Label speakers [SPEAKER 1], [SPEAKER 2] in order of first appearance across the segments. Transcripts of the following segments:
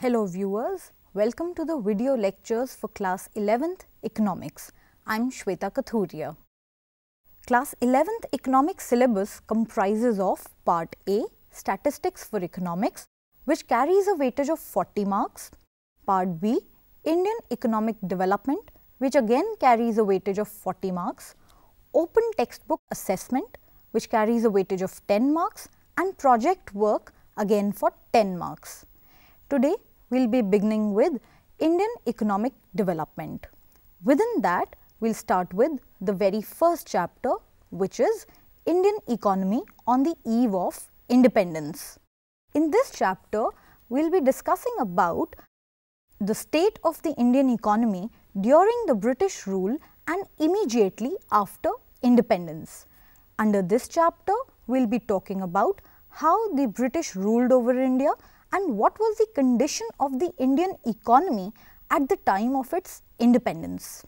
[SPEAKER 1] Hello viewers, welcome to the video lectures for class 11th Economics. I am Shweta Kathuria. Class 11th Economics syllabus comprises of Part A, Statistics for Economics, which carries a weightage of 40 marks, Part B, Indian Economic Development, which again carries a weightage of 40 marks, Open Textbook Assessment, which carries a weightage of 10 marks, and Project Work again for 10 marks. Today, we will be beginning with Indian Economic Development. Within that, we will start with the very first chapter, which is Indian Economy on the Eve of Independence. In this chapter, we will be discussing about the state of the Indian economy during the British rule and immediately after independence. Under this chapter, we will be talking about how the British ruled over India and what was the condition of the Indian economy at the time of its independence.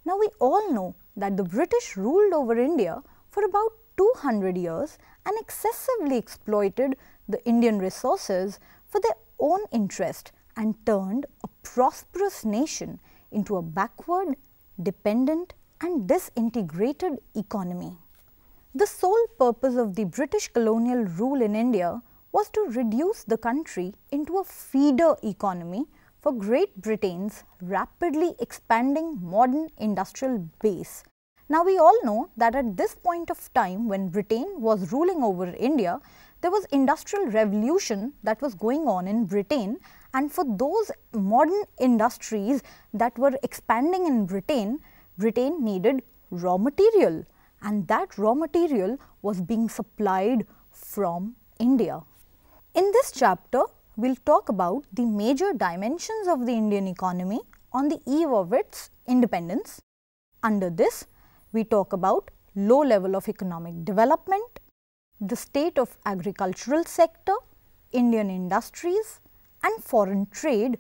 [SPEAKER 1] Now, we all know that the British ruled over India for about 200 years and excessively exploited the Indian resources for their own interest and turned a prosperous nation into a backward, dependent and disintegrated economy. The sole purpose of the British colonial rule in India was to reduce the country into a feeder economy for Great Britain's rapidly expanding modern industrial base. Now, we all know that at this point of time when Britain was ruling over India, there was industrial revolution that was going on in Britain, and for those modern industries that were expanding in Britain, Britain needed raw material, and that raw material was being supplied from India. In this chapter, we will talk about the major dimensions of the Indian economy on the eve of its independence. Under this, we talk about low level of economic development, the state of agricultural sector, Indian industries and foreign trade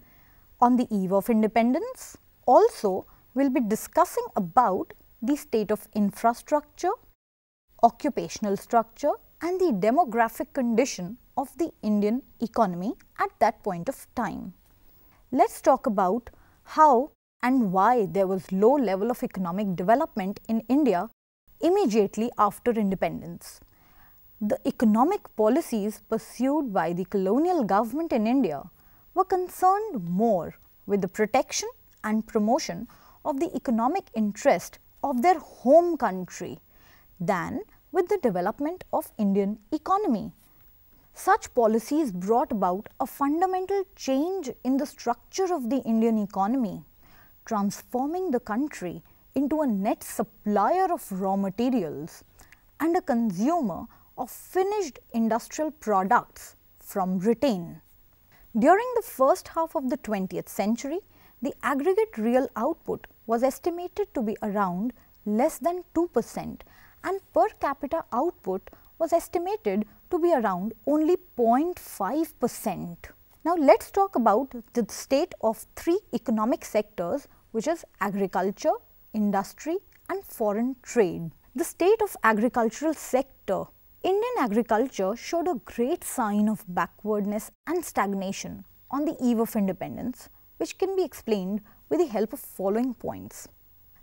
[SPEAKER 1] on the eve of independence. Also, we will be discussing about the state of infrastructure, occupational structure and the demographic condition of the Indian economy at that point of time. Let us talk about how and why there was low level of economic development in India immediately after independence. The economic policies pursued by the colonial government in India were concerned more with the protection and promotion of the economic interest of their home country than with the development of Indian economy. Such policies brought about a fundamental change in the structure of the Indian economy, transforming the country into a net supplier of raw materials and a consumer of finished industrial products from Britain. During the first half of the 20th century, the aggregate real output was estimated to be around less than 2% and per capita output was estimated to be around only 0.5%. Now, let us talk about the state of three economic sectors, which is agriculture, industry and foreign trade. The state of agricultural sector. Indian agriculture showed a great sign of backwardness and stagnation on the eve of independence, which can be explained with the help of following points.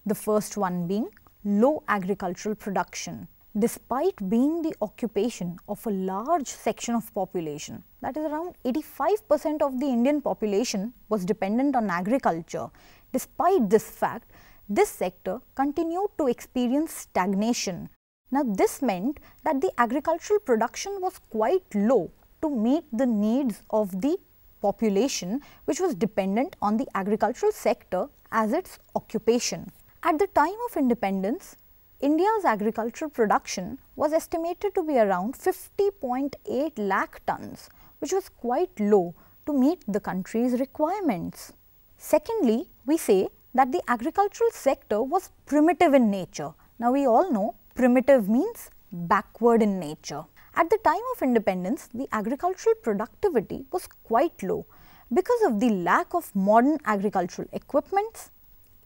[SPEAKER 1] The first one being low agricultural production. Despite being the occupation of a large section of population, that is around 85% of the Indian population was dependent on agriculture. Despite this fact, this sector continued to experience stagnation. Now, this meant that the agricultural production was quite low to meet the needs of the population, which was dependent on the agricultural sector as its occupation. At the time of independence, India's agricultural production was estimated to be around 50.8 lakh tons, which was quite low to meet the country's requirements. Secondly, we say that the agricultural sector was primitive in nature. Now, we all know primitive means backward in nature. At the time of independence, the agricultural productivity was quite low because of the lack of modern agricultural equipments,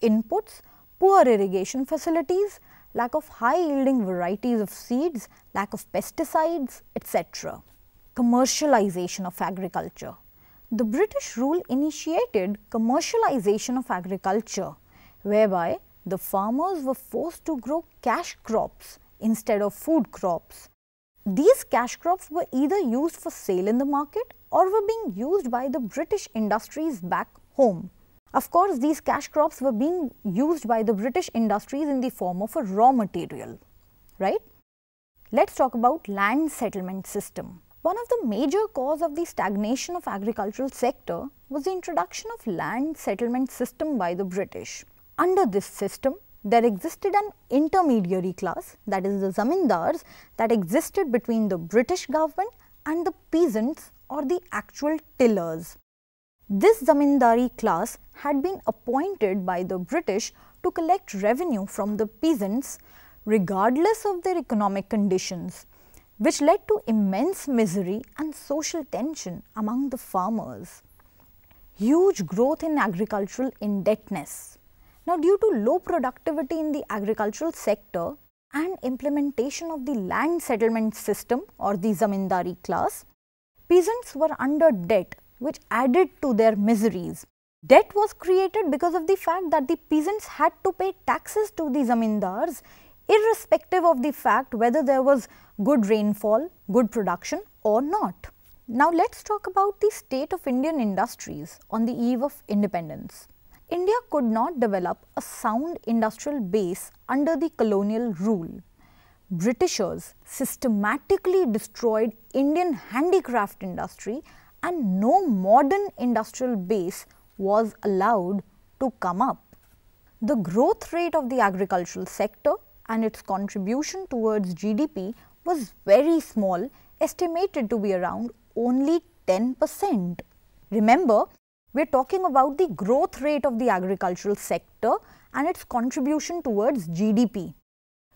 [SPEAKER 1] inputs, poor irrigation facilities, lack of high yielding varieties of seeds, lack of pesticides, etc. Commercialization of agriculture. The British rule initiated commercialization of agriculture, whereby the farmers were forced to grow cash crops instead of food crops. These cash crops were either used for sale in the market or were being used by the British industries back home. Of course, these cash crops were being used by the British industries in the form of a raw material, right? Let's talk about land settlement system. One of the major cause of the stagnation of agricultural sector was the introduction of land settlement system by the British. Under this system, there existed an intermediary class, that is the zamindars, that existed between the British government and the peasants or the actual tillers. This zamindari class had been appointed by the British to collect revenue from the peasants regardless of their economic conditions, which led to immense misery and social tension among the farmers. Huge growth in agricultural indebtedness. Now, due to low productivity in the agricultural sector and implementation of the land settlement system or the zamindari class, peasants were under debt, which added to their miseries. Debt was created because of the fact that the peasants had to pay taxes to the zamindars irrespective of the fact whether there was good rainfall, good production or not. Now, let's talk about the state of Indian industries on the eve of independence. India could not develop a sound industrial base under the colonial rule. Britishers systematically destroyed Indian handicraft industry and no modern industrial base was allowed to come up. The growth rate of the agricultural sector and its contribution towards GDP was very small, estimated to be around only 10%. Remember, we are talking about the growth rate of the agricultural sector and its contribution towards GDP.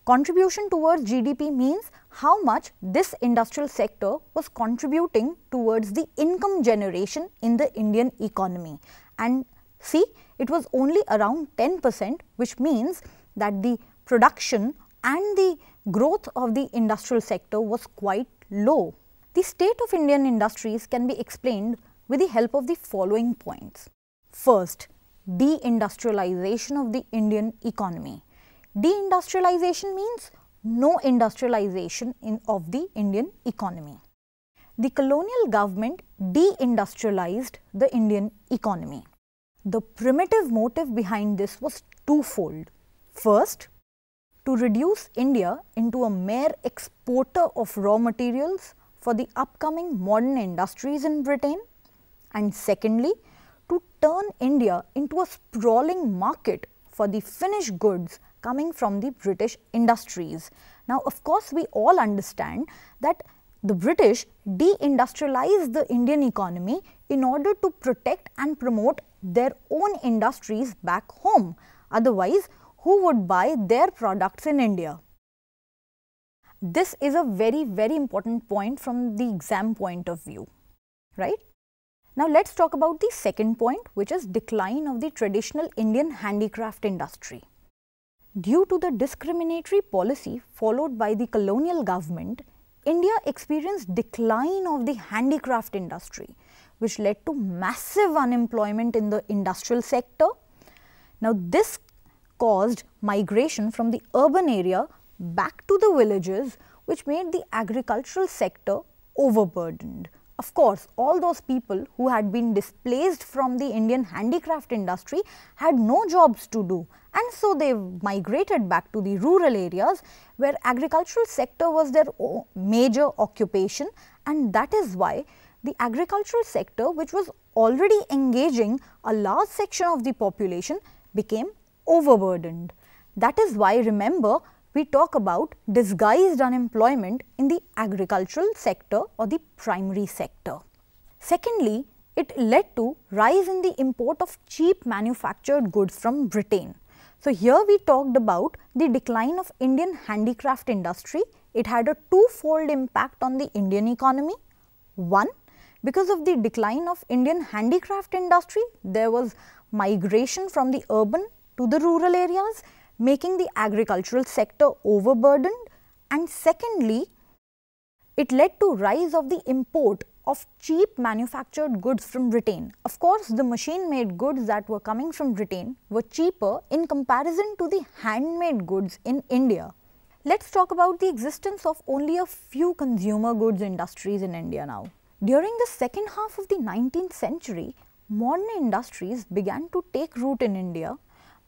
[SPEAKER 1] Contribution towards GDP means how much this industrial sector was contributing towards the income generation in the Indian economy. And see, it was only around 10%, which means that the production and the growth of the industrial sector was quite low. The state of Indian industries can be explained with the help of the following points. First, deindustrialization of the Indian economy. Deindustrialization means no industrialization of the Indian economy. The colonial government deindustrialized the Indian economy. The primitive motive behind this was twofold. First, to reduce India into a mere exporter of raw materials for the upcoming modern industries in Britain, and secondly, to turn India into a sprawling market for the finished goods coming from the British industries. Now, of course, we all understand that the British deindustrialized the Indian economy in order to protect and promote their own industries back home. Otherwise, who would buy their products in India? This is a very, very important point from the exam point of view, right? Now, let's talk about the second point, which is decline of the traditional Indian handicraft industry. Due to the discriminatory policy followed by the colonial government, India experienced decline of the handicraft industry, which led to massive unemployment in the industrial sector. Now, this caused migration from the urban area back to the villages, which made the agricultural sector overburdened. Of course, all those people who had been displaced from the Indian handicraft industry had no jobs to do, and so they migrated back to the rural areas where agricultural sector was their major occupation, and that is why the agricultural sector, which was already engaging a large section of the population, became overburdened. That is why, remember, we talk about disguised unemployment in the agricultural sector or the primary sector. Secondly, it led to rise in the import of cheap manufactured goods from Britain. So, here we talked about the decline of Indian handicraft industry. It had a twofold impact on the Indian economy. One, because of the decline of Indian handicraft industry, there was migration from the urban to the rural areas, making the agricultural sector overburdened, and secondly, it led to rise of the import of cheap manufactured goods from Britain. Of course, the machine-made goods that were coming from Britain were cheaper in comparison to the handmade goods in India. Let's talk about the existence of only a few consumer goods industries in India now. During the second half of the 19th century, modern industries began to take root in India,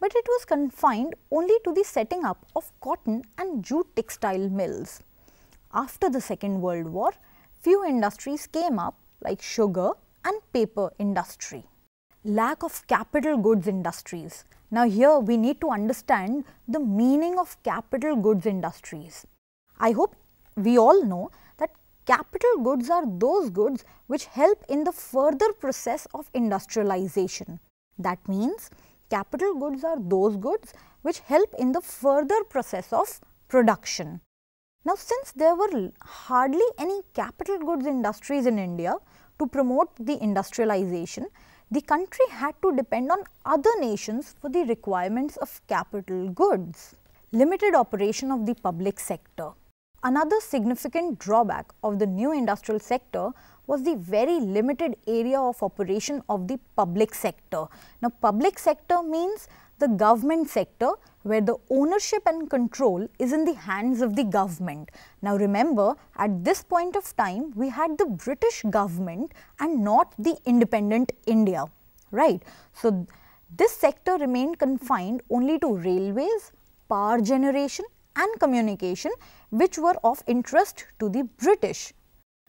[SPEAKER 1] but it was confined only to the setting up of cotton and jute textile mills. After the Second World War, few industries came up like sugar and paper industry. Lack of capital goods industries. Now here we need to understand the meaning of capital goods industries. I hope we all know that capital goods are those goods which help in the further process of industrialization. That means capital goods are those goods which help in the further process of production. Now, since there were hardly any capital goods industries in India to promote the industrialization, the country had to depend on other nations for the requirements of capital goods. Limited operation of the public sector. Another significant drawback of the new industrial sector was the very limited area of operation of the public sector. Now, public sector means the government sector where the ownership and control is in the hands of the government. Now, remember, at this point of time, we had the British government and not the independent India, right? So, this sector remained confined only to railways, power generation and communication, which were of interest to the British.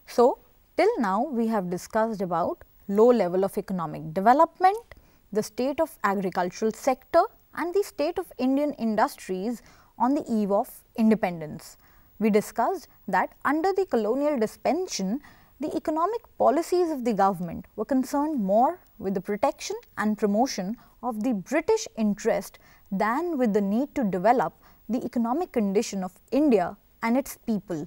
[SPEAKER 1] So, till now we have discussed about low level of economic development, the state of agricultural sector and the state of Indian industries on the eve of independence. We discussed that under the colonial dispensation, the economic policies of the government were concerned more with the protection and promotion of the British interest than with the need to develop the economic condition of India and its people.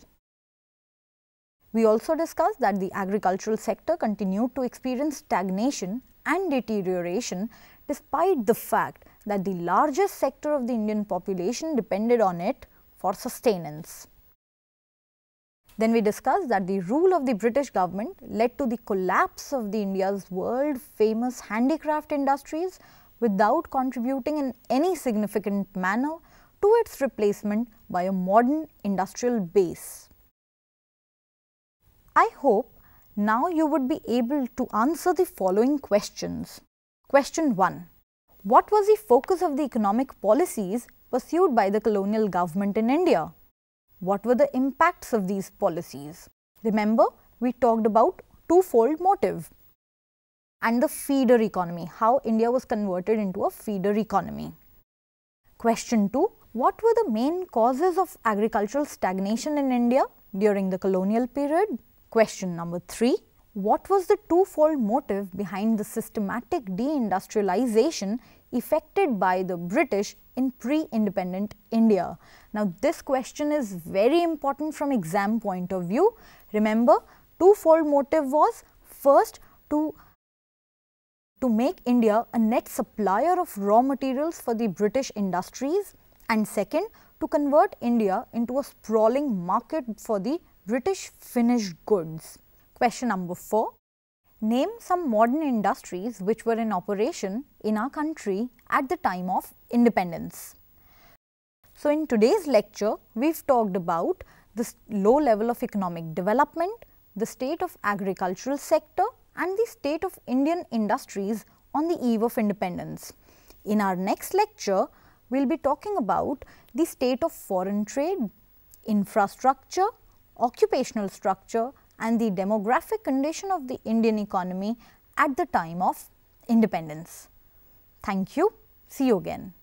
[SPEAKER 1] We also discussed that the agricultural sector continued to experience stagnation and deterioration despite the fact that the largest sector of the Indian population depended on it for sustenance. Then we discussed that the rule of the British government led to the collapse of the India's world famous handicraft industries without contributing in any significant manner to its replacement by a modern industrial base. I hope now you would be able to answer the following questions. Question 1. What was the focus of the economic policies pursued by the colonial government in India? What were the impacts of these policies? Remember, we talked about twofold motive and the feeder economy, how India was converted into a feeder economy. Question 2. What were the main causes of agricultural stagnation in India during the colonial period? Question number 3. What was the twofold motive behind the systematic deindustrialization effected by the British in pre-independent India? Now, this question is very important from exam point of view. Remember, twofold motive was first to make India a net supplier of raw materials for the British industries, and second, to convert India into a sprawling market for the British finished goods. Question number 4. Name some modern industries which were in operation in our country at the time of independence. So, in today's lecture, we've talked about the low level of economic development, the state of agricultural sector and the state of Indian industries on the eve of independence. In our next lecture, we'll be talking about the state of foreign trade, infrastructure, occupational structure and the demographic condition of the Indian economy at the time of independence. Thank you. See you again.